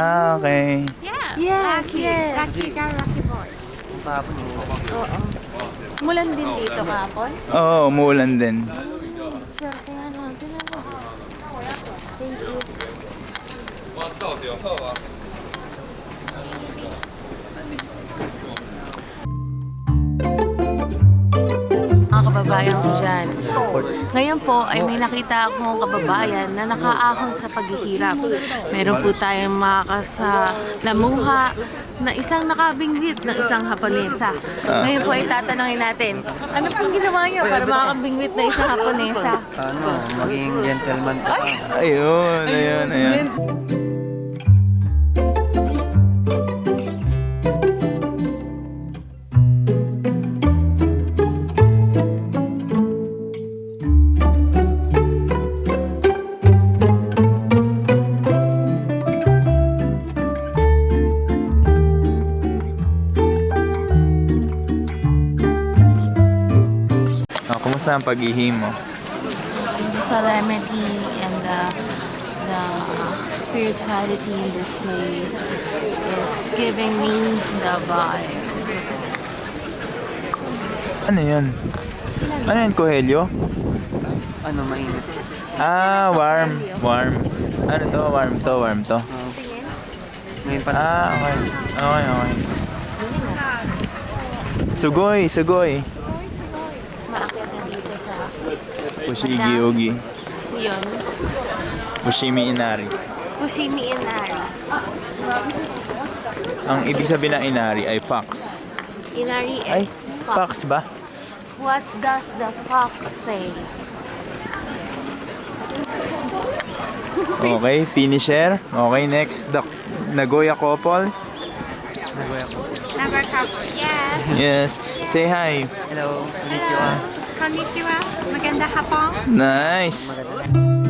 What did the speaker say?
Ah, okay. Yeah. Yes, Lucky. yes. Lucky girl, lucky boy. Oo. Mulan din dito kahapon. Oo, umuulan din. Swerte yan. Tingnan mo. Thank you. Mga kababayan ko dyan. Ngayon po ay may nakita akong kababayan na nakaahon sa paghihirap. Meron po tayong makasalamuha na isang nakabingwit ng isang Haponesa. Ngayon po ay tatanungin natin, ano pong ginawa niya para makakabingwit na isang Haponesa? Ano, maging gentleman pa. Ayun, ayun, ayun. Kumusta ang paghihim mo? The solemnity and the spirituality in this place is giving me the vibe. Ano yun? Ano yun, Coelho? Ano, mainit. Ah, warm. Warm. Ano to? Warm to, warm to. Ngayon pa. Ah, okay. Okay, okay. Sugoy, sugoy. Maakyat na dito sa Fushigi-ugi. yun. Fushimi Inari. Fushimi Inari. Ang ibig sabihin ng Inari ay fox. Inari Ay, is fox ba? What does the fox say? Okay, finisher. Okay, next. The Nagoya couple. Nagoya ko. Number couple. Yes. Yes. Say hi. Hello, konnichiwa. Konnichiwa. Maganda hapon. Nice. Maganda.